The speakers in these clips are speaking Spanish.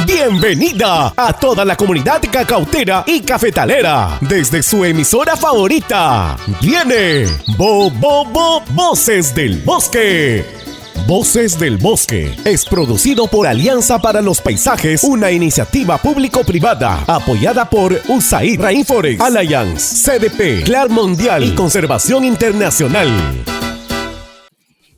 Bienvenida a toda la comunidad cacautera y cafetalera desde su emisora favorita. Viene Voces del Bosque. Voces del Bosque es producido por Alianza para los Paisajes, una iniciativa público-privada apoyada por USAID Rainforest Alliance, CDP, CLAR Mundial y Conservación Internacional.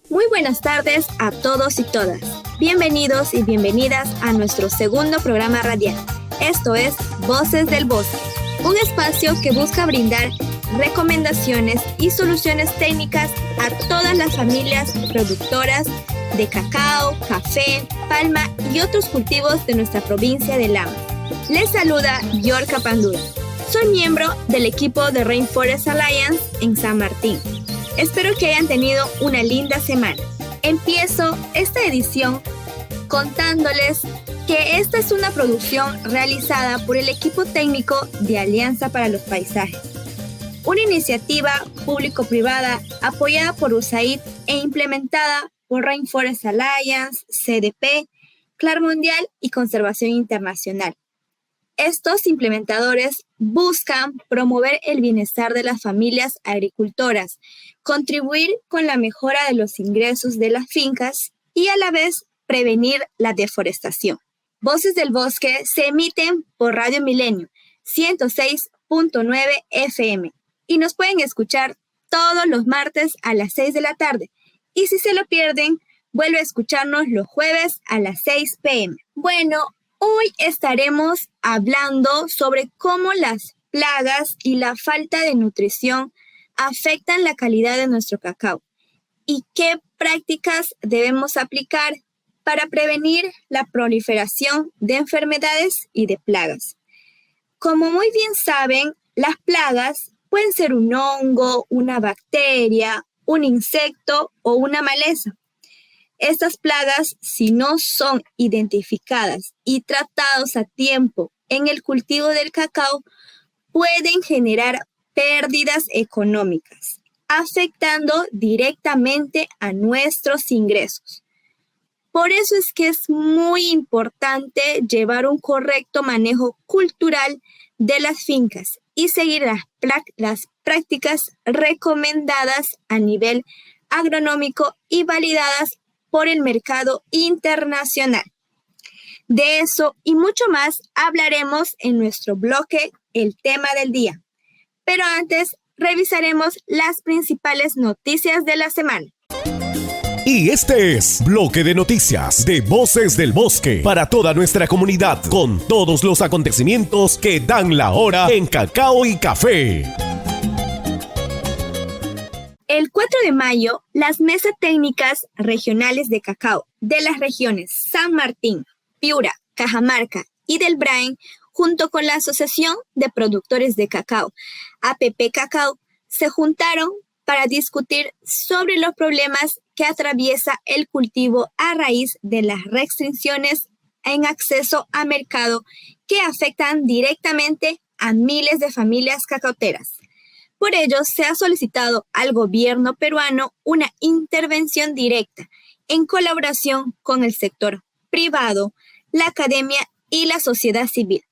Muy buenas tardes a todos y todas. Bienvenidos y bienvenidas a nuestro segundo programa radial. Esto es Voces del Bosque, un espacio que busca brindar recomendaciones y soluciones técnicas a todas las familias productoras de cacao, café, palma y otros cultivos de nuestra provincia de Lama. Les saluda Yorka Pandura. Soy miembro del equipo de Rainforest Alliance en San Martín. Espero que hayan tenido una linda semana. Empiezo esta edición contándoles que esta es una producción realizada por el equipo técnico de Alianza para los Paisajes, una iniciativa público-privada apoyada por USAID e implementada por Rainforest Alliance, CDP, CLAR Mundial y Conservación Internacional. Estos implementadores buscan promover el bienestar de las familias agricultoras, contribuir con la mejora de los ingresos de las fincas y a la vez prevenir la deforestación. Voces del Bosque se emiten por Radio Milenio 106.9 FM y nos pueden escuchar todos los martes a las 6 de la tarde. Y si se lo pierden, vuelve a escucharnos los jueves a las 6 p.m. Bueno, hoy estaremos hablando sobre cómo las plagas y la falta de nutrición afectan la calidad de nuestro cacao y qué prácticas debemos aplicar para prevenir la proliferación de enfermedades y de plagas. Como muy bien saben, las plagas pueden ser un hongo, una bacteria, un insecto o una maleza. Estas plagas, si no son identificadas y tratadas a tiempo en el cultivo del cacao, pueden generar pérdidas económicas, afectando directamente a nuestros ingresos. Por eso es que es muy importante llevar un correcto manejo cultural de las fincas y seguir las prácticas recomendadas a nivel agronómico y validadas por el mercado internacional. De eso y mucho más hablaremos en nuestro bloque El Tema del Día. Pero antes, revisaremos las principales noticias de la semana. Y este es Bloque de Noticias de Voces del Bosque para toda nuestra comunidad con todos los acontecimientos que dan la hora en cacao y café. El 4 de mayo, las mesas técnicas regionales de cacao de las regiones San Martín, Piura, Cajamarca y del Brain, junto con la Asociación de Productores de Cacao, APP Cacao, se juntaron para discutir sobre los problemas que atraviesa el cultivo a raíz de las restricciones en acceso a mercado que afectan directamente a miles de familias cacauteras. Por ello, se ha solicitado al gobierno peruano una intervención directa en colaboración con el sector privado, la academia y la sociedad civil,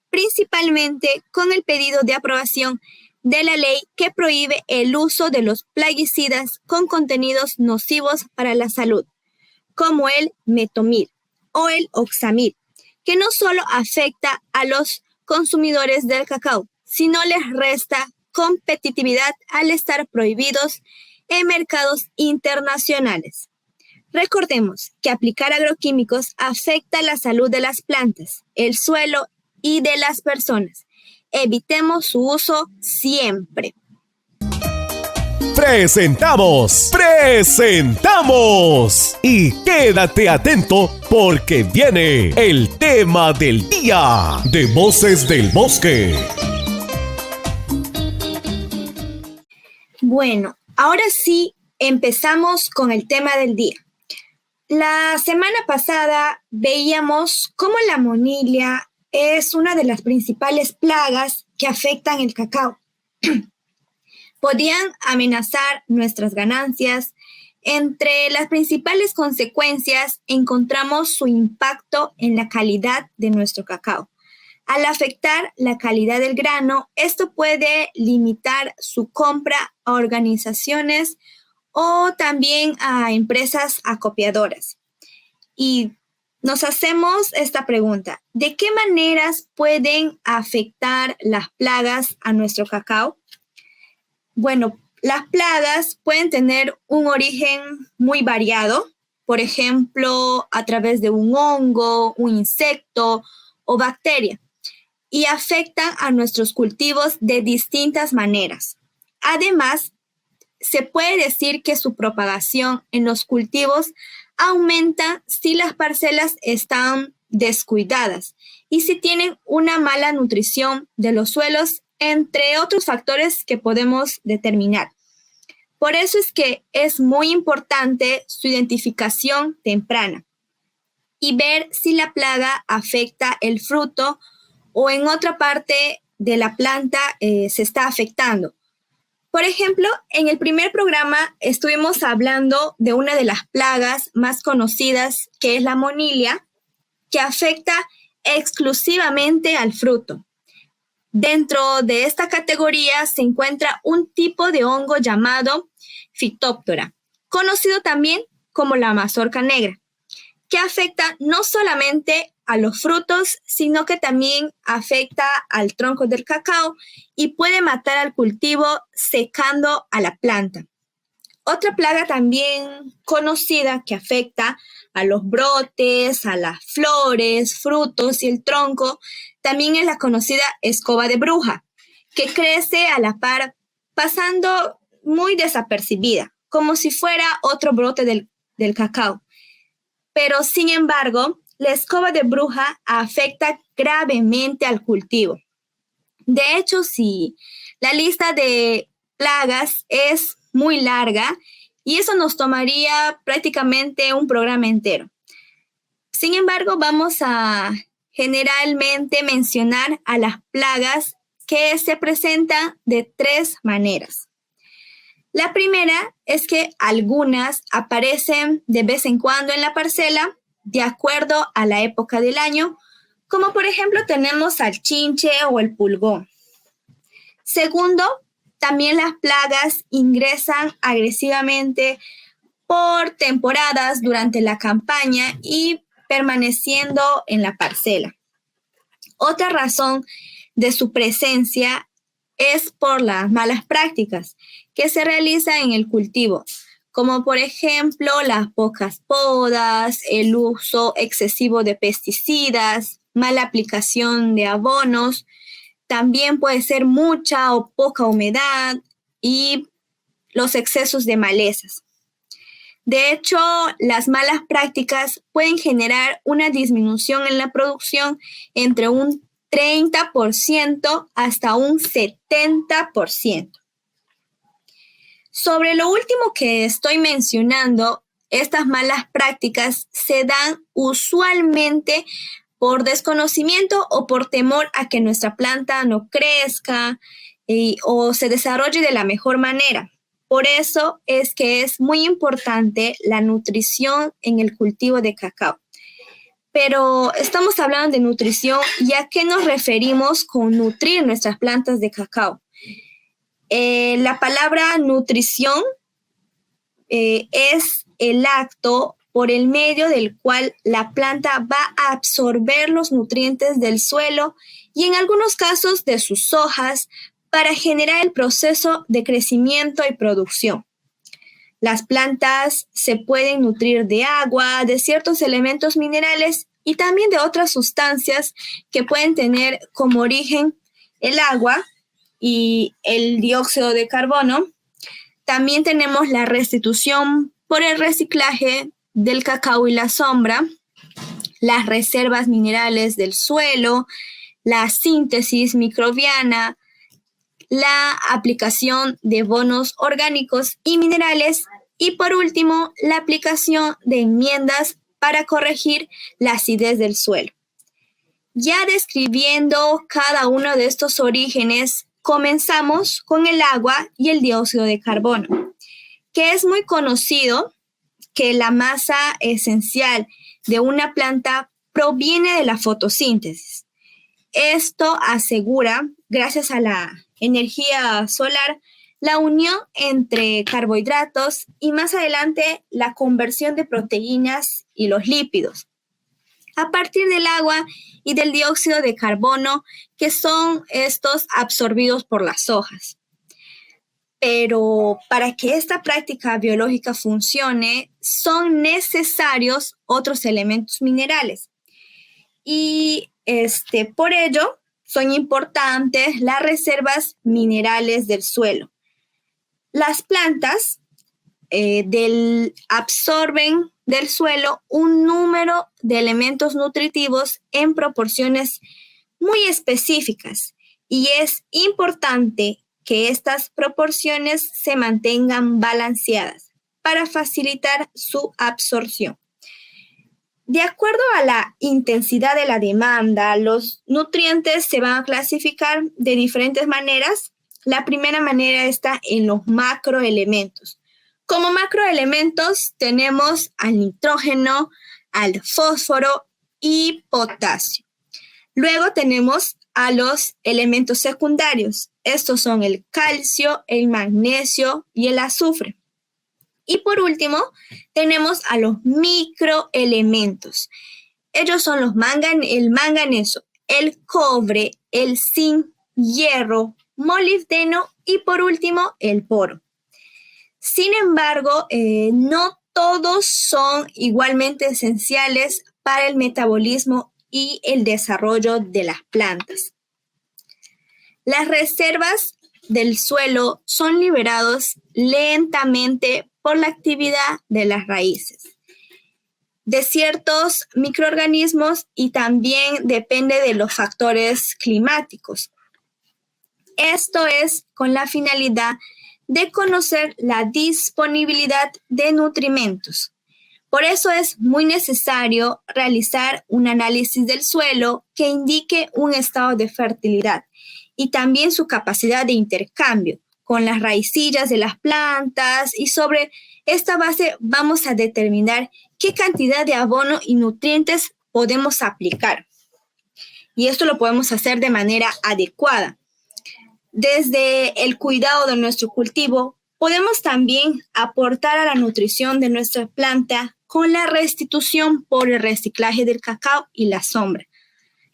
principalmente con el pedido de aprobación de la ley que prohíbe el uso de los plaguicidas con contenidos nocivos para la salud, como el metomil o el oxamil, que no solo afecta a los consumidores del cacao, sino les resta competitividad al estar prohibidos en mercados internacionales. Recordemos que aplicar agroquímicos afecta la salud de las plantas, el suelo y de las personas. Evitemos su uso siempre. ¡Presentamos! Y quédate atento porque viene el tema del día de Voces del Bosque. Bueno, ahora sí empezamos con el tema del día. La semana pasada veíamos cómo la monilea es una de las principales plagas que afectan el cacao. Podían amenazar nuestras ganancias Entre las principales consecuencias encontramos su impacto en la calidad de nuestro cacao. Al afectar la calidad del grano, esto puede limitar su compra a organizaciones o también a empresas acopiadoras. Y nos hacemos esta pregunta: ¿de qué maneras pueden afectar las plagas a nuestro cacao? Bueno, las plagas pueden tener un origen muy variado, por ejemplo, a través de un hongo, un insecto o bacteria, y afectan a nuestros cultivos de distintas maneras. Además, se puede decir que su propagación en los cultivos aumenta si las parcelas están descuidadas y si tienen una mala nutrición de los suelos, entre otros factores que podemos determinar. Por eso es que es muy importante su identificación temprana y ver si la plaga afecta el fruto o en otra parte de la planta se está afectando. Por ejemplo, en el primer programa estuvimos hablando de una de las plagas más conocidas, que es la monilia, que afecta exclusivamente al fruto. Dentro de esta categoría se encuentra un tipo de hongo llamado Phytophthora, conocido también como la mazorca negra, que afecta no solamente a los frutos, sino que también afecta al tronco del cacao y puede matar al cultivo secando a la planta. Otra plaga también conocida que afecta a los brotes, a las flores, frutos y el tronco, también es la conocida escoba de bruja, que crece a la par, pasando muy desapercibida, como si fuera otro brote del cacao. Pero, sin embargo, la escoba de bruja afecta gravemente al cultivo. De hecho, sí, la lista de plagas es muy larga y eso nos tomaría prácticamente un programa entero. Sin embargo, vamos a generalmente mencionar a las plagas que se presentan de 3 maneras. La primera es que algunas aparecen de vez en cuando en la parcela de acuerdo a la época del año, como por ejemplo tenemos al chinche o el pulgón. Segundo, también las plagas ingresan agresivamente por temporadas durante la campaña y permaneciendo en la parcela. Otra razón de su presencia es por las malas prácticas que se realizan en el cultivo, como por ejemplo las pocas podas, el uso excesivo de pesticidas, mala aplicación de abonos. También puede ser mucha o poca humedad y los excesos de malezas. De hecho, las malas prácticas pueden generar una disminución en la producción entre un 30% hasta un 70%. Sobre lo último que estoy mencionando, estas malas prácticas se dan usualmente por desconocimiento o por temor a que nuestra planta no crezca o se desarrolle de la mejor manera. Por eso es que es muy importante la nutrición en el cultivo de cacao. Pero estamos hablando de nutrición, ¿y a qué nos referimos con nutrir nuestras plantas de cacao? La palabra nutrición es el acto por el medio del cual la planta va a absorber los nutrientes del suelo y en algunos casos de sus hojas para generar el proceso de crecimiento y producción. Las plantas se pueden nutrir de agua, de ciertos elementos minerales y también de otras sustancias que pueden tener como origen el agua y el dióxido de carbono. También tenemos la restitución por el reciclaje del cacao y la sombra, las reservas minerales del suelo, la síntesis microbiana, la aplicación de bonos orgánicos y minerales y por último, la aplicación de enmiendas para corregir la acidez del suelo. Ya describiendo cada uno de estos orígenes, comenzamos con el agua y el dióxido de carbono. que es muy conocido que la masa esencial de una planta proviene de la fotosíntesis. Esto asegura, gracias a la energía solar, la unión entre carbohidratos y más adelante la conversión de proteínas y los lípidos a partir del agua y del dióxido de carbono, que son estos absorbidos por las hojas. Pero para que esta práctica biológica funcione, son necesarios otros elementos minerales. Y por ello, son importantes las reservas minerales del suelo. Las plantas absorben del suelo un número de elementos nutritivos en proporciones muy específicas y es importante que estas proporciones se mantengan balanceadas para facilitar su absorción. De acuerdo a la intensidad de la demanda, los nutrientes se van a clasificar de diferentes maneras. La primera manera está en los macroelementos. Como macroelementos tenemos al nitrógeno, al fósforo y potasio. Luego tenemos a los elementos secundarios. Estos son el calcio, el magnesio y el azufre. Y por último, tenemos a los microelementos. Ellos son el manganeso, el cobre, el zinc, hierro, molibdeno y por último, el boro. Sin embargo, no todos son igualmente esenciales para el metabolismo y el desarrollo de las plantas. Las reservas del suelo son liberados lentamente por la actividad de las raíces de ciertos microorganismos y también depende de los factores climáticos. Esto es con la finalidad de conocer la disponibilidad de nutrimentos. Por eso es muy necesario realizar un análisis del suelo que indique un estado de fertilidad y también su capacidad de intercambio con las raicillas de las plantas y sobre esta base vamos a determinar qué cantidad de abono y nutrientes podemos aplicar. Y esto lo podemos hacer de manera adecuada. Desde el cuidado de nuestro cultivo, podemos también aportar a la nutrición de nuestra planta con la restitución por el reciclaje del cacao y la sombra.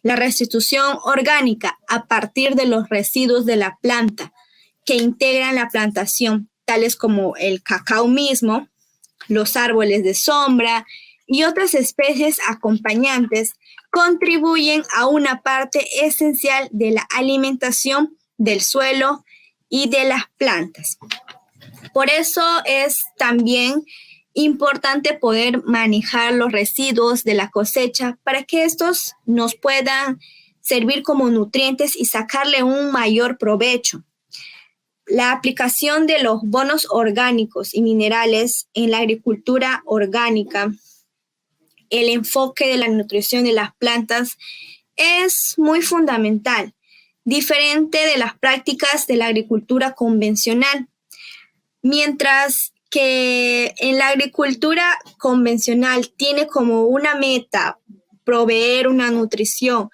La restitución orgánica a partir de los residuos de la planta que integran la plantación, tales como el cacao mismo, los árboles de sombra y otras especies acompañantes, contribuyen a una parte esencial de la alimentación del suelo y de las plantas. Por eso es también importante poder manejar los residuos de la cosecha para que estos nos puedan servir como nutrientes y sacarle un mayor provecho. La aplicación de los bonos orgánicos y minerales en la agricultura orgánica, el enfoque de la nutrición de las plantas es muy fundamental, diferente de las prácticas de la agricultura convencional. Mientras que en la agricultura convencional tiene como una meta proveer una nutrición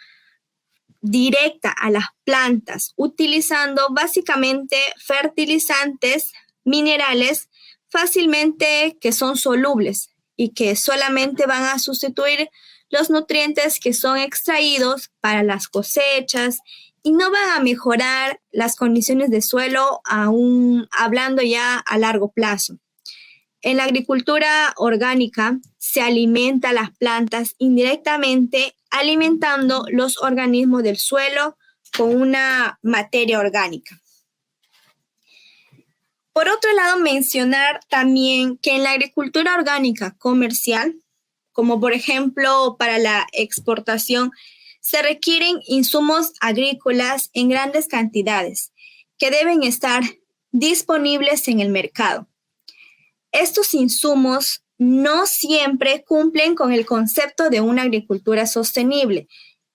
directa a las plantas, utilizando básicamente fertilizantes minerales fácilmente que son solubles y que solamente van a sustituir los nutrientes que son extraídos para las cosechas y no van a mejorar las condiciones de suelo aún hablando ya a largo plazo. En la agricultura orgánica se alimenta a las plantas indirectamente alimentando los organismos del suelo con una materia orgánica. Por otro lado, mencionar también que en la agricultura orgánica comercial, como por ejemplo para la exportación, se requieren insumos agrícolas en grandes cantidades que deben estar disponibles en el mercado. Estos insumos no siempre cumplen con el concepto de una agricultura sostenible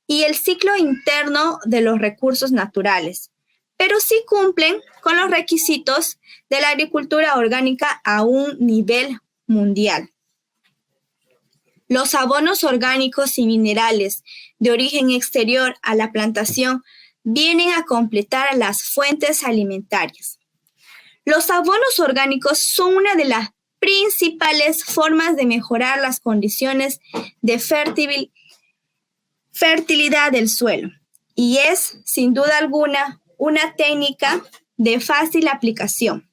y el ciclo interno de los recursos naturales. pero sí cumplen con los requisitos de la agricultura orgánica a un nivel mundial. Los abonos orgánicos y minerales de origen exterior a la plantación vienen a completar las fuentes alimentarias. Los abonos orgánicos son una de las principales formas de mejorar las condiciones de fertilidad del suelo y es, sin duda alguna, una técnica de fácil aplicación.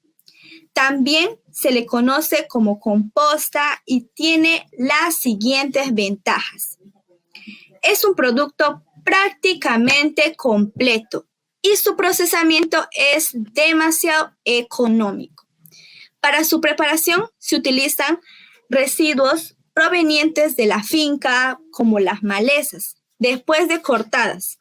También se le conoce como composta y tiene las siguientes ventajas. Es un producto prácticamente completo y su procesamiento es demasiado económico. Para su preparación se utilizan residuos provenientes de la finca, como las malezas, después de cortadas,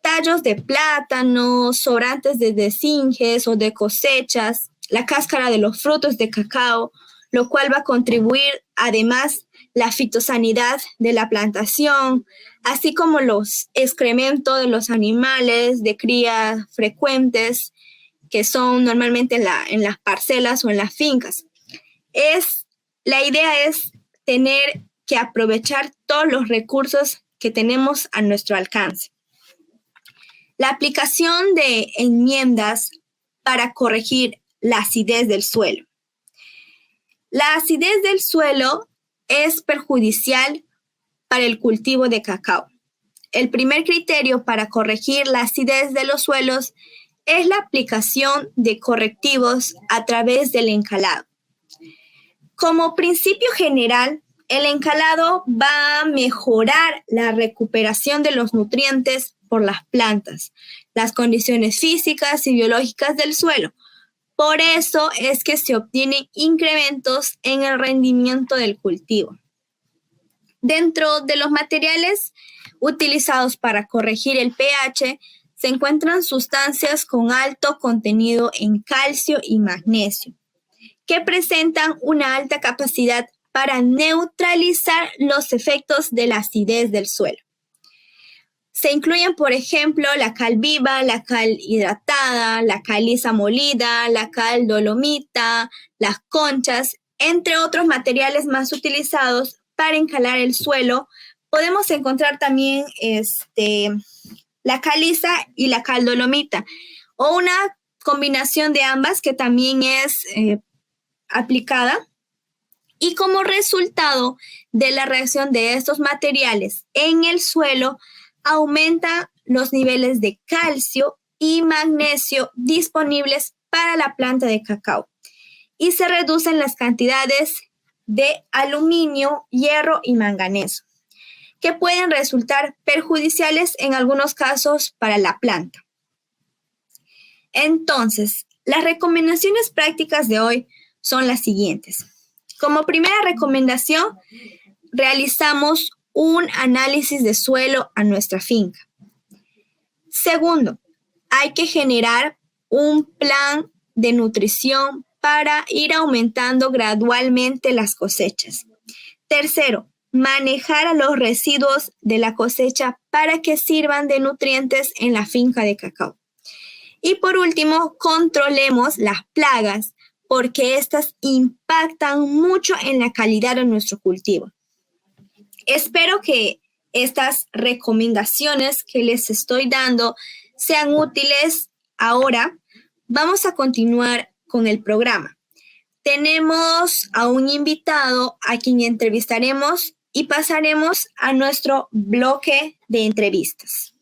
tallos de plátano, sobrantes de deshinches o de cosechas, la cáscara de los frutos de cacao, lo cual va a contribuir además la fitosanidad de la plantación, así como los excrementos de los animales de cría frecuentes que son normalmente en las parcelas o en las fincas. La idea es tener que aprovechar todos los recursos que tenemos a nuestro alcance. La aplicación de enmiendas para corregir la acidez del suelo. La acidez del suelo es perjudicial para el cultivo de cacao. El primer criterio para corregir la acidez de los suelos es la aplicación de correctivos a través del encalado. Como principio general, el encalado va a mejorar la recuperación de los nutrientes por las plantas, las condiciones físicas y biológicas del suelo. Por eso es que se obtienen incrementos en el rendimiento del cultivo. Dentro de los materiales utilizados para corregir el pH, se encuentran sustancias con alto contenido en calcio y magnesio, que presentan una alta capacidad para neutralizar los efectos de la acidez del suelo. Se incluyen, por ejemplo, la cal viva, la cal hidratada, la caliza molida, la cal dolomita, las conchas, entre otros materiales más utilizados para encalar el suelo. Podemos encontrar también la caliza y la cal dolomita, o una combinación de ambas que también es aplicada. Y como resultado de la reacción de estos materiales en el suelo, aumenta los niveles de calcio y magnesio disponibles para la planta de cacao y se reducen las cantidades de aluminio, hierro y manganeso, que pueden resultar perjudiciales en algunos casos para la planta. Entonces, las recomendaciones prácticas de hoy son las siguientes. Como primera recomendación, realizamos un análisis de suelo a nuestra finca. Segundo, hay que generar un plan de nutrición para ir aumentando gradualmente las cosechas. Tercero, manejar a los residuos de la cosecha para que sirvan de nutrientes en la finca de cacao. Y por último, controlemos las plagas porque estas impactan mucho en la calidad de nuestro cultivo. Espero que estas recomendaciones que les estoy dando sean útiles. Ahora vamos a continuar con el programa. Tenemos a un invitado a quien entrevistaremos y pasaremos a nuestro bloque de entrevistas.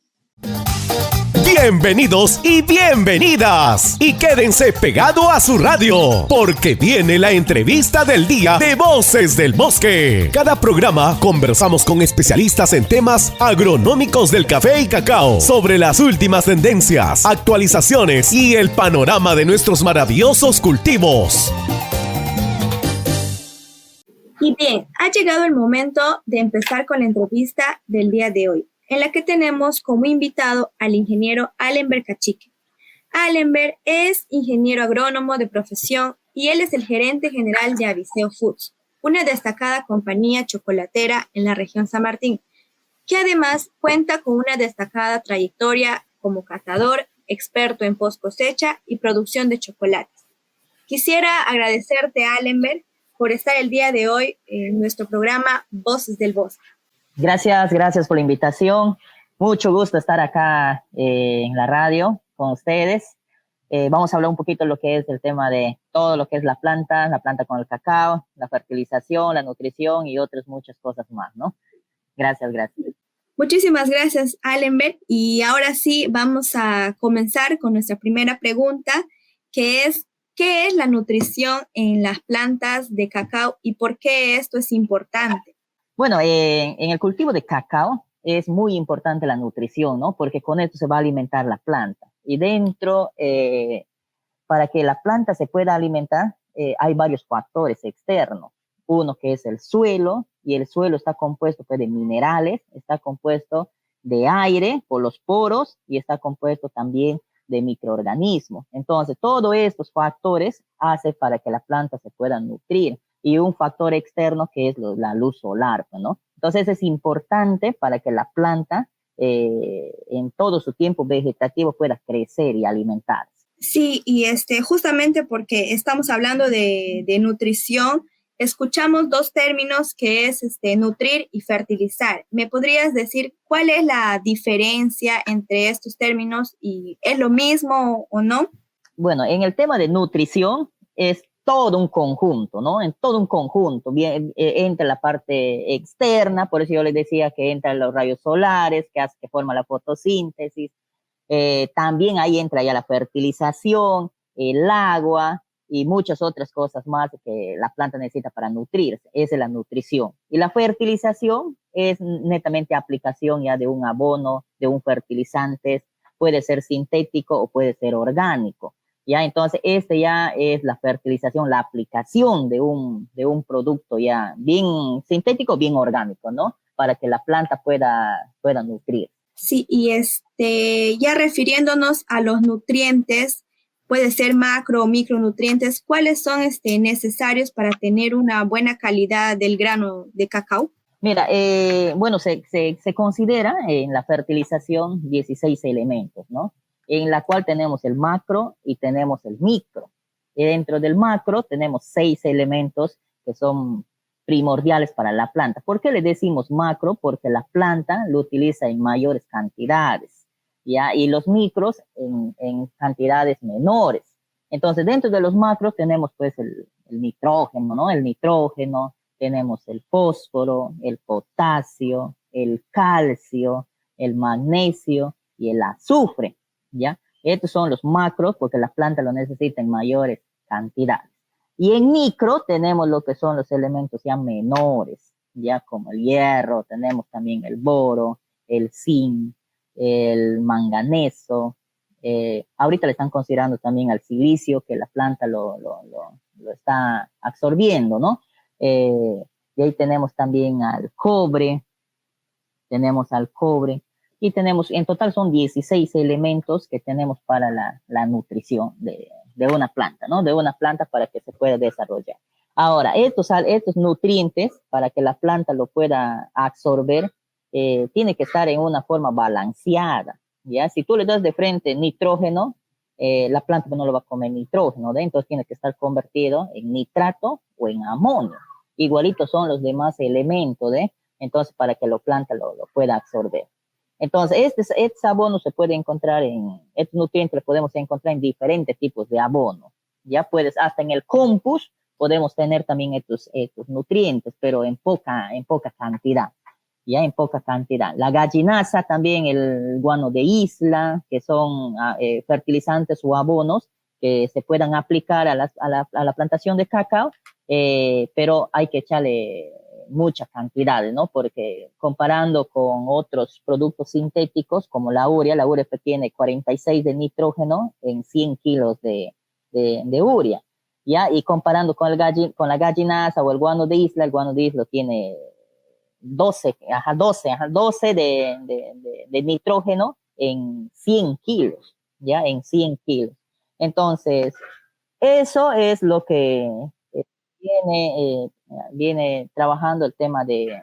Bienvenidos y bienvenidas. Y quédense pegado a su radio, porque viene la entrevista del día de Voces del Bosque. Cada programa conversamos con especialistas en temas agronómicos del café y cacao, sobre las últimas tendencias, actualizaciones y el panorama de nuestros maravillosos cultivos. Y bien, ha llegado el momento de empezar con la entrevista del día de hoy, en la que tenemos como invitado al ingeniero Allenberg Cachique. Allenberg es ingeniero agrónomo de profesión y él es el gerente general de Aviseo Foods, una destacada compañía chocolatera en la región San Martín, que además cuenta con una destacada trayectoria como catador experto en post cosecha y producción de chocolates. Quisiera agradecerte, Allenberg, por estar el día de hoy en nuestro programa Voces del Bosque. Gracias por la invitación. Mucho gusto estar acá en la radio con ustedes. Vamos a hablar un poquito de lo que es el tema de todo lo que es la planta con el cacao, la fertilización, la nutrición y otras muchas cosas más, ¿no? Gracias. Muchísimas gracias, Allenberg. Y ahora sí, vamos a comenzar con nuestra primera pregunta, que es, ¿qué es la nutrición en las plantas de cacao y por qué esto es importante? Bueno, en el cultivo de cacao es muy importante la nutrición, ¿no? Porque con esto se va a alimentar la planta. Y dentro, para que la planta se pueda alimentar, hay varios factores externos. Uno que es el suelo, y el suelo está compuesto pues, de minerales, está compuesto de aire por los poros y está compuesto también de microorganismos. Entonces, todos estos factores hacen para que la planta se pueda nutrir. Y un factor externo que es la luz solar, ¿no? Entonces, es importante para que la planta en todo su tiempo vegetativo pueda crecer y alimentarse. Sí, y justamente porque estamos hablando de nutrición, escuchamos dos términos que es nutrir y fertilizar. ¿Me podrías decir cuál es la diferencia entre estos términos y es lo mismo o no? Bueno, en el tema de nutrición es todo un conjunto, ¿no? En todo un conjunto, bien, entra la parte externa, por eso yo les decía que entran los rayos solares, que forma la fotosíntesis, también ahí entra ya la fertilización, el agua y muchas otras cosas más que la planta necesita para nutrirse. Esa es la nutrición. Y la fertilización es netamente aplicación ya de un abono, de un fertilizante, puede ser sintético o puede ser orgánico. Ya, entonces, ya es la fertilización, la aplicación de un producto ya bien sintético, bien orgánico, ¿no? Para que la planta pueda nutrir. Sí, y ya refiriéndonos a los nutrientes, puede ser macro o micronutrientes, ¿cuáles son necesarios para tener una buena calidad del grano de cacao? Mira, bueno, se considera en la fertilización 16 elementos, ¿no? En la cual tenemos el macro y tenemos el micro. Y dentro del macro tenemos 6 elementos que son primordiales para la planta. ¿Por qué le decimos macro? Porque la planta lo utiliza en mayores cantidades, ¿ya? Y los micros en cantidades menores. Entonces, dentro de los macros tenemos pues el nitrógeno, ¿no? El nitrógeno, tenemos el fósforo, el potasio, el calcio, el magnesio y el azufre, ¿ya? Estos son los macros porque la planta lo necesita en mayores cantidades. Y en micro tenemos lo que son los elementos ya menores, ya como el hierro, tenemos también el boro, el zinc, el manganeso. Ahorita le están considerando también al silicio, que la planta lo está absorbiendo, ¿no? Y ahí tenemos también al cobre, y tenemos, en total son 16 elementos que tenemos para la nutrición de una planta, ¿no? De una planta para que se pueda desarrollar. Ahora, estos nutrientes, para que la planta lo pueda absorber, tiene que estar en una forma balanceada, ¿ya? Si tú le das de frente nitrógeno, la planta no lo va a comer nitrógeno, ¿no? Entonces tiene que estar convertido en nitrato o en amonio. Igualitos son los demás elementos, entonces para que la planta lo pueda absorber. Entonces, este abono se puede encontrar estos nutrientes los podemos encontrar en diferentes tipos de abono. Ya puedes, hasta en el compost podemos tener también estos nutrientes, pero en poca cantidad. Ya en poca cantidad. La gallinaza también, el guano de isla, que son fertilizantes o abonos que se puedan aplicar a la plantación de cacao, pero hay que echarle muchas cantidades, ¿no? Porque comparando con otros productos sintéticos como la urea tiene 46 de nitrógeno en 100 kilos de urea, ¿ya? Y comparando con la gallinaza o el guano de isla tiene 12 de nitrógeno en 100 kilos, ¿ya? En 100 kilos. Entonces, eso es lo que viene trabajando el tema de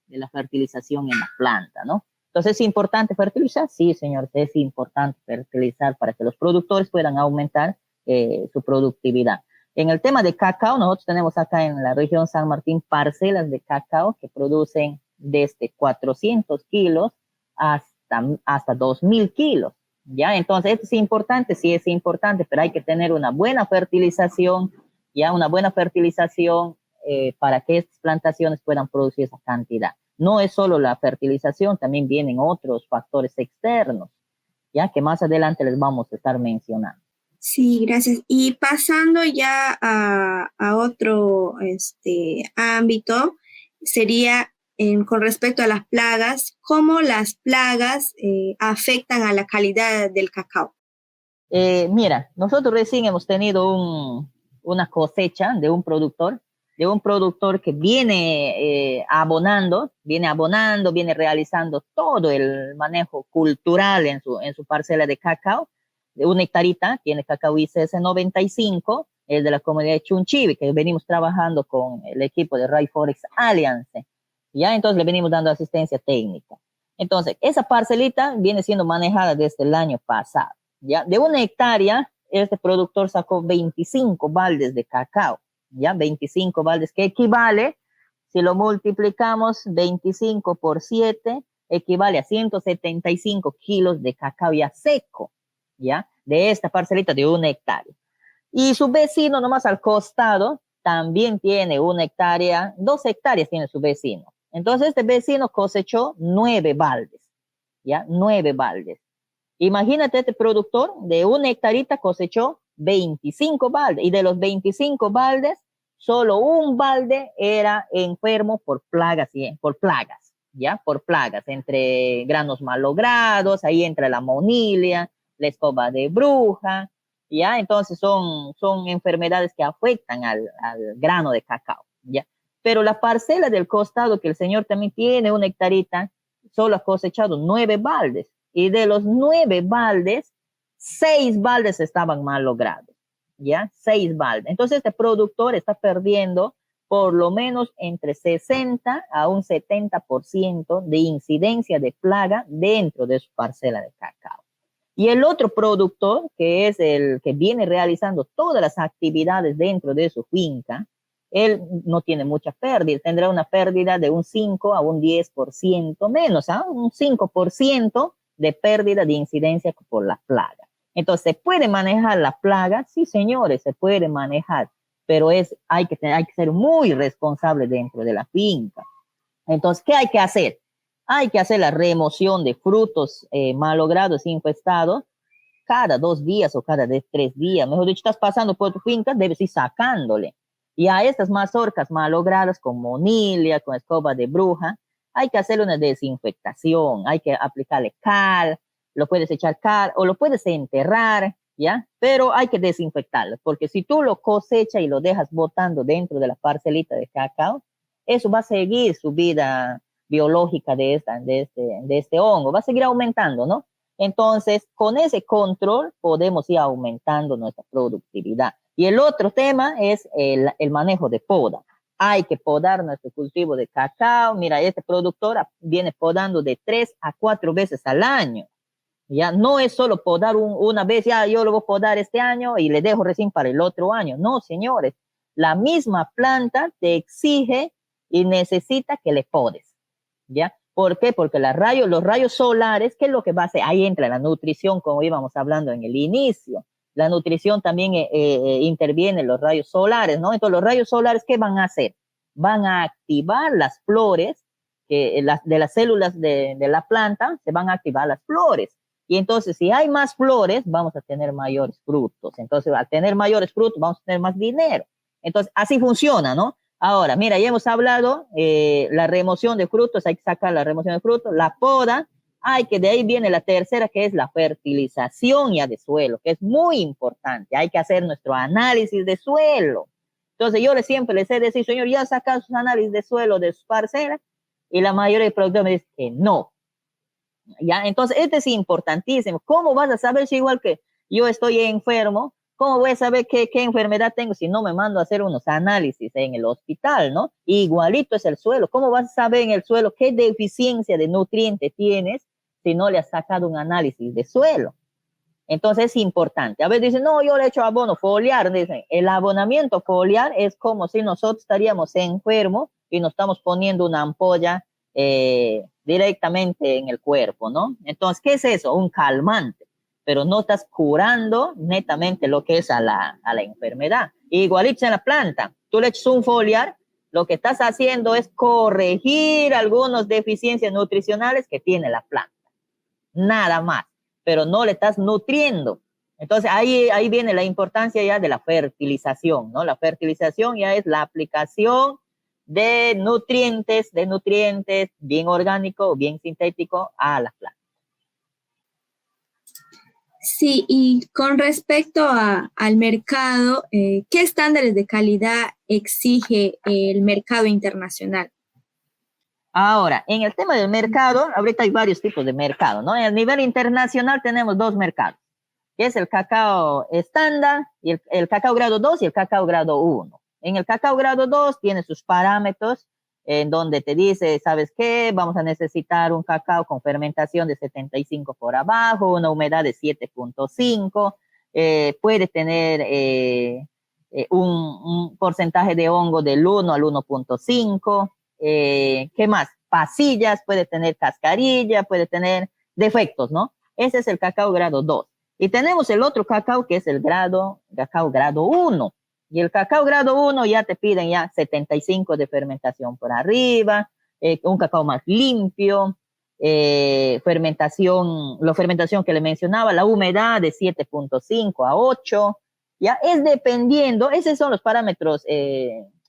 la fertilización en la planta, ¿no? Entonces, ¿es importante fertilizar? Sí, señor, es importante fertilizar para que los productores puedan aumentar su productividad. En el tema de cacao, nosotros tenemos acá en la región San Martín parcelas de cacao que producen desde 400 kilos hasta 2.000 kilos. ¿Ya? Entonces, ¿esto es importante? Sí, es importante, pero hay que tener una buena fertilización, ya una buena fertilización para que estas plantaciones puedan producir esa cantidad. No es solo la fertilización, también vienen otros factores externos, ya que más adelante les vamos a estar mencionando. Sí, gracias. Y pasando ya a otro ámbito, sería con respecto a las plagas, ¿cómo las plagas afectan a la calidad del cacao? Mira, nosotros recién hemos tenido una cosecha de un productor que viene abonando, viene realizando todo el manejo cultural en su parcela de cacao, de una hectarita, tiene cacao ICS 95, es de la comunidad de Chunchivi, que venimos trabajando con el equipo de Rainforest Alliance, ya, entonces le venimos dando asistencia técnica. Entonces, esa parcelita viene siendo manejada desde el año pasado, ya, de una hectárea, este productor sacó 25 baldes de cacao, ya, 25 baldes, que equivale, si lo multiplicamos, 25 por 7, equivale a 175 kilos de cacao ya seco, ya, de esta parcelita de una hectárea. Y su vecino, nomás al costado, también tiene una hectárea, 2 hectáreas tiene su vecino. Entonces, este vecino cosechó 9 baldes, ya, 9 baldes. Imagínate, este productor de una hectarita cosechó 25 baldes, y de los 25 baldes, solo un balde era enfermo por plagas, ¿ya? Por plagas, entre granos malogrados, ahí entra la monilia, la escoba de bruja, ¿ya? Entonces son enfermedades que afectan al grano de cacao, ¿ya? Pero la parcela del costado, que el señor también tiene una hectarita, solo ha cosechado 9 baldes, y de los 9 baldes, 6 baldes estaban mal logrados, ¿ya? 6 baldes. Entonces este productor está perdiendo por lo menos entre 60 a un 70% de incidencia de plaga dentro de su parcela de cacao. Y el otro productor, que es el que viene realizando todas las actividades dentro de su finca, él no tiene mucha pérdida, tendrá una pérdida de un 5 a un 10% menos, un 5% de pérdida de incidencia por la plaga. Entonces, ¿se puede manejar la plaga? Sí, señores, se puede manejar, pero hay que ser muy responsable dentro de la finca. Entonces, ¿qué hay que hacer? Hay que hacer la remoción de frutos malogrados, infestados, cada 2 días o cada 3 días. Mejor dicho, estás pasando por tu finca, debes ir sacándole. Y a estas mazorcas malogradas con monilia, con escoba de bruja, hay que hacerle una desinfectación, hay que aplicarle cal, lo puedes echar cal o lo puedes enterrar, ¿ya? Pero hay que desinfectarlo, porque si tú lo cosechas y lo dejas botando dentro de la parcelita de cacao, eso va a seguir su vida biológica de este hongo, va a seguir aumentando, ¿no? Entonces, con ese control podemos ir aumentando nuestra productividad. Y el otro tema es el manejo de poda. Hay que podar nuestro cultivo de cacao. Mira, este productor viene podando de 3 a 4 veces al año. Ya no es solo podar una vez, ya yo lo voy a podar este año y le dejo recién para el otro año. No, señores, la misma planta te exige y necesita que le podes, ¿ya? ¿Por qué? Porque los rayos solares, ¿qué es lo que va a hacer? Ahí entra la nutrición, como íbamos hablando en el inicio. La nutrición también interviene en los rayos solares, ¿no? Entonces, los rayos solares, ¿qué van a hacer? Van a activar las flores, de las células de la planta, se van a activar las flores. Y entonces, si hay más flores, vamos a tener mayores frutos. Entonces, al tener mayores frutos, vamos a tener más dinero. Entonces, así funciona, ¿no? Ahora, mira, ya hemos hablado, la remoción de frutos, hay que sacar la remoción de frutos, la poda, de ahí viene la tercera, que es la fertilización ya de suelo, que es muy importante. Hay que hacer nuestro análisis de suelo. Entonces, yo siempre les he decir, señor, ¿ya sacan sus análisis de suelo de sus parcelas? Y la mayoría de productores me dicen que no. ¿Ya? Entonces, este es importantísimo. ¿Cómo vas a saber si igual que yo estoy enfermo? ¿Cómo voy a saber qué enfermedad tengo si no me mando a hacer unos análisis en el hospital, ¿no? Igualito es el suelo. ¿Cómo vas a saber en el suelo qué deficiencia de nutriente tienes si no le has sacado un análisis de suelo? Entonces es importante. A veces dicen, no, yo le he hecho abono foliar. Dicen, el abonamiento foliar es como si nosotros estaríamos enfermos y nos estamos poniendo una ampolla directamente en el cuerpo, ¿no? Entonces, ¿qué es eso? Un calmante, pero no estás curando netamente lo que es a la enfermedad. Igualito en la planta, tú le echas un foliar, lo que estás haciendo es corregir algunas deficiencias nutricionales que tiene la planta, nada más, pero no le estás nutriendo. Entonces ahí viene la importancia ya de la fertilización, ¿no? La fertilización ya es la aplicación de nutrientes bien orgánico o bien sintético a la planta. Sí, y con respecto al mercado, ¿qué estándares de calidad exige el mercado internacional? Ahora, en el tema del mercado, ahorita hay varios tipos de mercado, ¿no? A nivel internacional tenemos dos mercados, que es el cacao estándar, y el cacao grado 2 y el cacao grado 1. En el cacao grado 2 tiene sus parámetros en donde te dice, ¿sabes qué? Vamos a necesitar un cacao con fermentación de 75 por abajo, una humedad de 7.5, puede tener un porcentaje de hongo del 1 al 1.5. ¿Qué más? Pasillas, puede tener cascarilla, puede tener defectos, ¿no? Ese es el cacao grado 2. Y tenemos el otro cacao que es el cacao grado 1. Y el cacao grado 1 ya te piden ya 75 de fermentación por arriba, un cacao más limpio, la fermentación que le mencionaba, la humedad de 7.5 a 8, ya es dependiendo, esos son los parámetros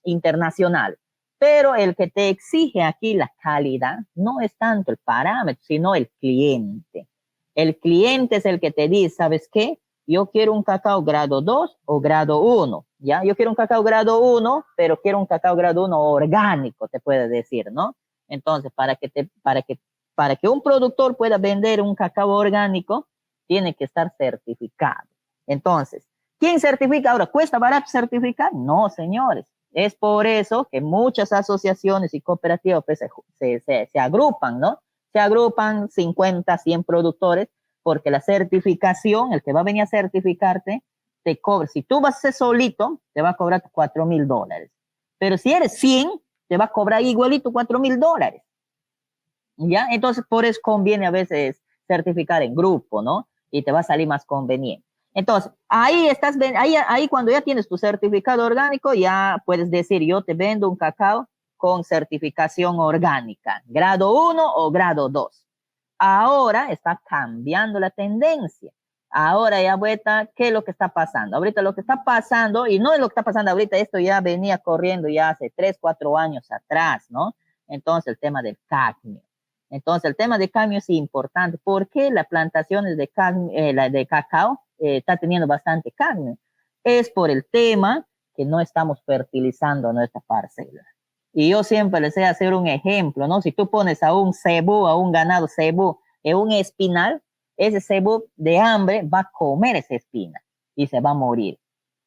internacionales. Pero el que te exige aquí la calidad no es tanto el parámetro, sino el cliente. El cliente es el que te dice, ¿sabes qué? Yo quiero un cacao grado 2 o grado 1, ¿ya? Yo quiero un cacao grado 1, pero quiero un cacao grado 1 orgánico, te puede decir, ¿no? Entonces, para que un productor pueda vender un cacao orgánico, tiene que estar certificado. Entonces, ¿quién certifica ahora? ¿Cuesta barato certificar? No, señores. Es por eso que muchas asociaciones y cooperativas pues, se agrupan, ¿no? Se agrupan 50, 100 productores, porque la certificación, el que va a venir a certificarte, te cobra. Si tú vas a ser solito, te va a cobrar $4,000. Pero si eres 100, te va a cobrar igualito $4,000. ¿Ya? Entonces, por eso conviene a veces certificar en grupo, ¿no? Y te va a salir más conveniente. Entonces, ahí cuando ya tienes tu certificado orgánico, ya puedes decir, yo te vendo un cacao con certificación orgánica, grado 1 o grado 2. Ahora está cambiando la tendencia. Ahora ya vuelta, ¿qué es lo que está pasando? Ahorita lo que está pasando, y no es lo que está pasando ahorita, esto ya venía corriendo ya hace 3, 4 años atrás, ¿no? Entonces, el tema del cadmio. Entonces, el tema de cadmio es importante. ¿Por qué las plantaciones de cacao está teniendo bastante cadmio? Es por el tema que no estamos fertilizando nuestra parcela. Y yo siempre les sé hacer un ejemplo, ¿no? Si tú pones a un cebú, a un ganado cebú, en un espinal, ese cebú de hambre va a comer esa espina y se va a morir,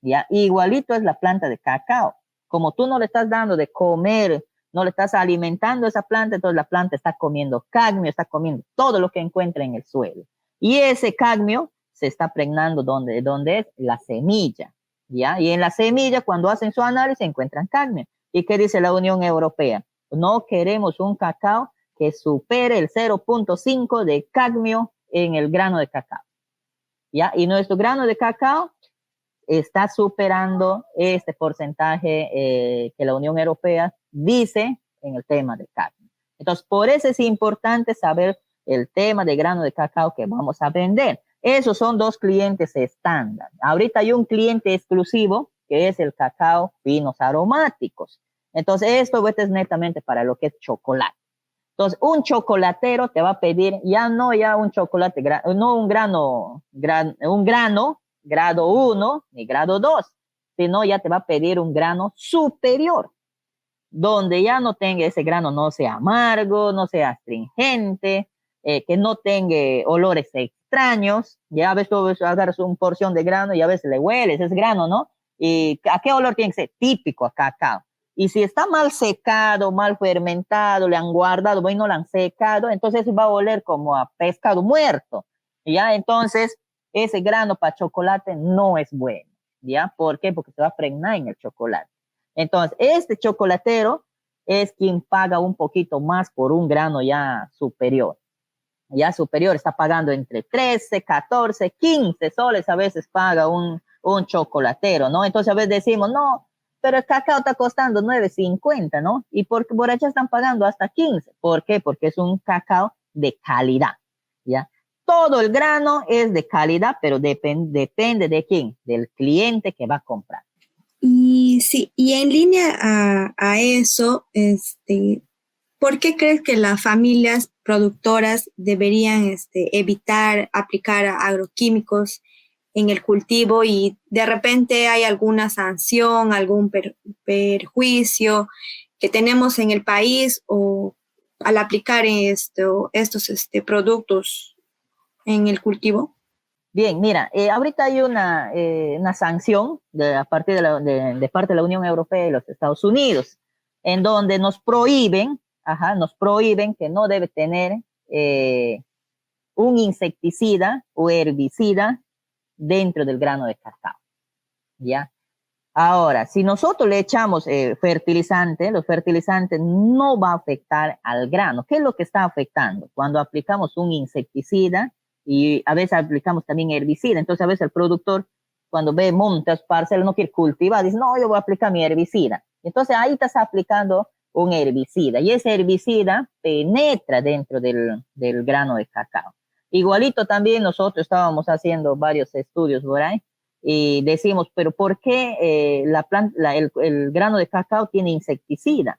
¿ya? Igualito es la planta de cacao. Como tú no le estás dando de comer, no le estás alimentando a esa planta, entonces la planta está comiendo cadmio, está comiendo todo lo que encuentra en el suelo. Y ese cadmio se está pregnando donde es la semilla, ¿ya? Y en la semilla, cuando hacen su análisis, encuentran cadmio. ¿Y qué dice la Unión Europea? No queremos un cacao que supere el 0.5 de cadmio en el grano de cacao, ¿ya? Y nuestro grano de cacao está superando este porcentaje que la Unión Europea dice en el tema de cadmio. Entonces, por eso es importante saber el tema de grano de cacao que vamos a vender. Esos son dos clientes estándar. Ahorita hay un cliente exclusivo que es el cacao finos aromáticos. Entonces, esto es netamente para lo que es chocolate. Entonces, un chocolatero te va a pedir un chocolate, no un grano grado 1 ni grado 2, sino ya te va a pedir un grano superior, donde ya no tenga ese grano, no sea amargo, no sea astringente, que no tenga olores extraños, ya ves, tú agarras una porción de grano y a veces le hueles, es grano, ¿no? ¿Y a qué olor tiene que ser? Típico a cacao. Y si está mal secado, mal fermentado, le han guardado, bueno, no lo han secado, entonces va a oler como a pescado muerto, ¿ya? Entonces, ese grano para chocolate no es bueno, ¿ya? ¿Por qué? Porque se va a pregnar en el chocolate. Entonces, este chocolatero es quien paga un poquito más por un grano ya superior, está pagando entre 13, 14, 15 soles, a veces paga un chocolatero, ¿no? Entonces a veces decimos, no, pero el cacao está costando 9.50, ¿no? Y por allá están pagando hasta 15. ¿Por qué? Porque es un cacao de calidad, ¿ya? Todo el grano es de calidad, pero depende de quién, del cliente que va a comprar. Y sí, y en línea a eso, ¿por qué crees que las familias productoras deberían evitar aplicar agroquímicos en el cultivo y de repente hay alguna sanción, algún perjuicio que tenemos en el país o al aplicar estos productos en el cultivo? Bien, mira, ahorita hay una sanción a partir de parte de la Unión Europea y los Estados Unidos, en donde nos prohíben que no debe tener un insecticida o herbicida dentro del grano de cacao, ¿ya? Ahora, si nosotros le echamos fertilizante, los fertilizantes no va a afectar al grano. ¿Qué es lo que está afectando? Cuando aplicamos un insecticida y a veces aplicamos también herbicida. Entonces, a veces el productor, cuando ve montes, parcelas, no quiere cultivar, dice, no, yo voy a aplicar mi herbicida. Entonces, ahí estás aplicando un herbicida y ese herbicida penetra dentro del grano de cacao. Igualito también nosotros estábamos haciendo varios estudios por ahí y decimos, pero ¿por qué el grano de cacao tiene insecticida?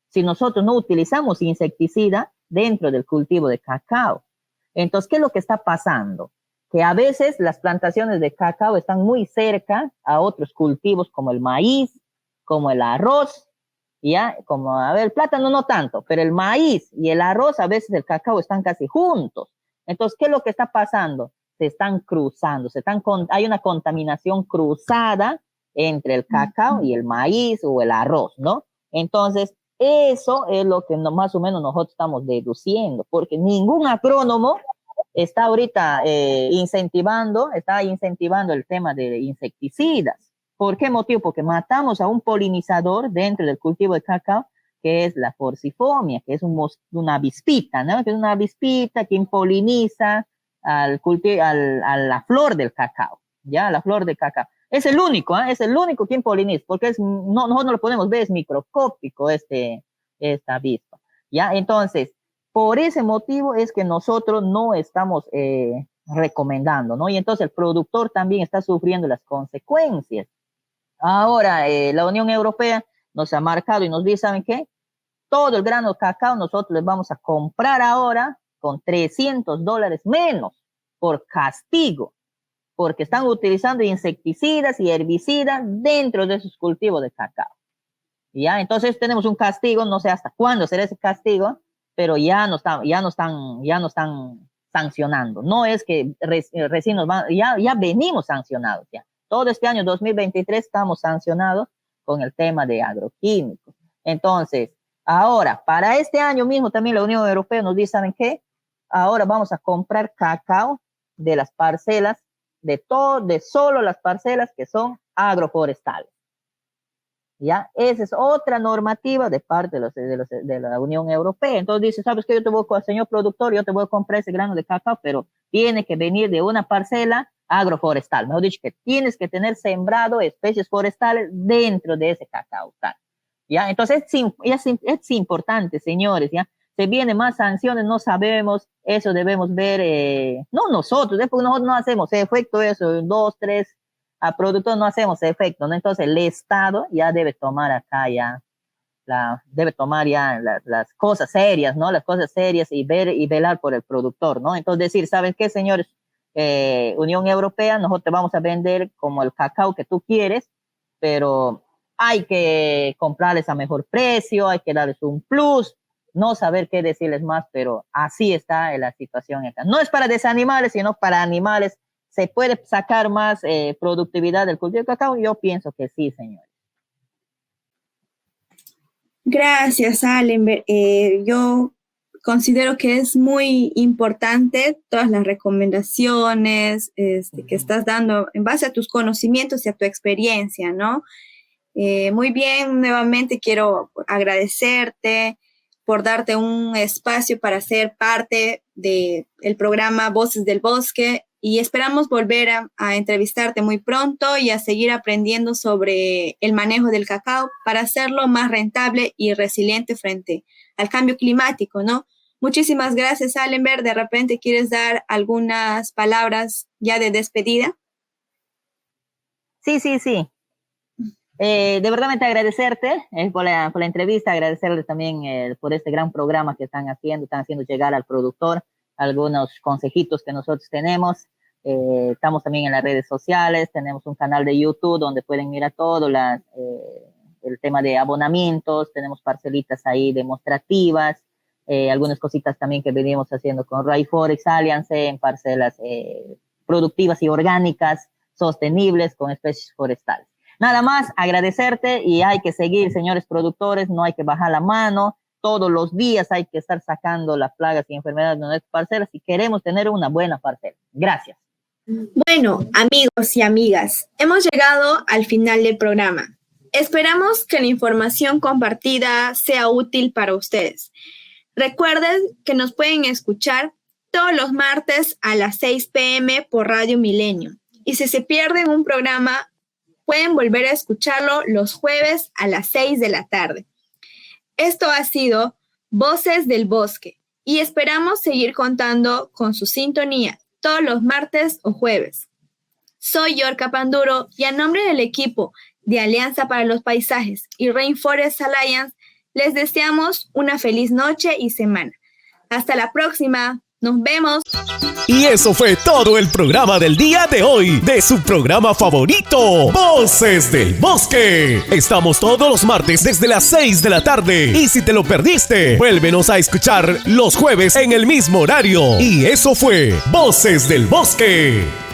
Si nosotros no utilizamos insecticida dentro del cultivo de cacao. Entonces, ¿qué es lo que está pasando? Que a veces las plantaciones de cacao están muy cerca a otros cultivos como el maíz, como el arroz, ¿ya? Como, a ver, el plátano no tanto, pero el maíz y el arroz, a veces el cacao están casi juntos. Entonces, ¿qué es lo que está pasando? Se están cruzando, hay una contaminación cruzada entre el cacao y el maíz o el arroz, ¿no? Entonces, eso es lo que más o menos nosotros estamos deduciendo, porque ningún agrónomo está ahorita está incentivando el tema de insecticidas. ¿Por qué motivo? Porque matamos a un polinizador dentro del cultivo de cacao, que es la forcifomia, que es una avispita, ¿no? Que es una avispita que poliniza a la flor del cacao, ¿ya? La flor del cacao. Es el único, ¿eh? Es el único que poliniza, porque nosotros no lo podemos ver, es microscópico esta avispa, ¿ya? Entonces, por ese motivo es que nosotros no estamos recomendando, ¿no? Y entonces el productor también está sufriendo las consecuencias. Ahora, la Unión Europea nos ha marcado y nos dice, ¿saben qué? Todo el grano de cacao nosotros les vamos a comprar ahora con $300 menos por castigo, porque están utilizando insecticidas y herbicidas dentro de sus cultivos de cacao. ¿Ya? Entonces tenemos un castigo, no sé hasta cuándo será ese castigo, pero ya no están sancionando. No es que recién ya venimos sancionados ya. Todo este año 2023 estamos sancionados con el tema de agroquímicos. Entonces, ahora, para este año mismo también la Unión Europea nos dice, ¿saben qué? Ahora vamos a comprar cacao de las parcelas, de solo las parcelas que son agroforestales. ¿Ya? Esa es otra normativa de parte de la Unión Europea. Entonces dice, ¿sabes qué? Señor productor, yo te voy a comprar ese grano de cacao, pero tiene que venir de una parcela agroforestal. Mejor dicho, que tienes que tener sembrado especies forestales dentro de ese cacao. ¿Ya? Entonces es importante, señores, ¿ya? Se vienen más sanciones, no sabemos, eso debemos ver, no nosotros, porque nosotros no hacemos efecto eso, 2, 3 a productos no hacemos efecto, ¿no? Entonces el Estado ya debe tomar acá las cosas serias, ¿no? Las cosas serias y velar por el productor, ¿no? Entonces decir, ¿saben qué, señores? Unión Europea, nosotros te vamos a vender como el cacao que tú quieres, pero hay que comprarles a mejor precio, hay que darles un plus, no saber qué decirles más, pero así está la situación acá. No es para desanimarles, sino para animales. ¿Se puede sacar más productividad del cultivo de cacao? Yo pienso que sí, señores. Gracias, Allen. Yo considero que es muy importante todas las recomendaciones que estás dando en base a tus conocimientos y a tu experiencia, ¿no? Muy bien, nuevamente quiero agradecerte por darte un espacio para ser parte del programa Voces del Bosque y esperamos volver a entrevistarte muy pronto y a seguir aprendiendo sobre el manejo del cacao para hacerlo más rentable y resiliente frente al cambio climático, ¿no? Muchísimas gracias, Allenberg. De repente, ¿quieres dar algunas palabras ya de despedida? Sí. De verdad agradecerte por la entrevista, agradecerles también por este gran programa que están haciendo llegar al productor algunos consejitos que nosotros tenemos. Estamos también en las redes sociales, tenemos un canal de YouTube donde pueden mirar todo el tema de abonamientos, tenemos parcelitas ahí demostrativas, algunas cositas también que venimos haciendo con Rainforest Alliance en parcelas productivas y orgánicas, sostenibles con especies forestales. Nada más, agradecerte y hay que seguir, señores productores, no hay que bajar la mano, todos los días hay que estar sacando las plagas y enfermedades de nuestras parcelas si queremos tener una buena parcela. Gracias. Bueno, amigos y amigas, hemos llegado al final del programa. Esperamos que la información compartida sea útil para ustedes. Recuerden que nos pueden escuchar todos los martes a las 6 p.m. por Radio Milenio. Y si se pierden un programa, pueden volver a escucharlo los jueves a las 6 de la tarde. Esto ha sido Voces del Bosque y esperamos seguir contando con su sintonía todos los martes o jueves. Soy Yorka Panduro y a nombre del equipo de Alianza para los Paisajes y Rainforest Alliance les deseamos una feliz noche y semana. Hasta la próxima. Nos vemos. Y eso fue todo el programa del día de hoy, de su programa favorito, Voces del Bosque. Estamos todos los martes desde las 6 de la tarde. Y si te lo perdiste, vuélvenos a escuchar los jueves en el mismo horario. Y eso fue Voces del Bosque.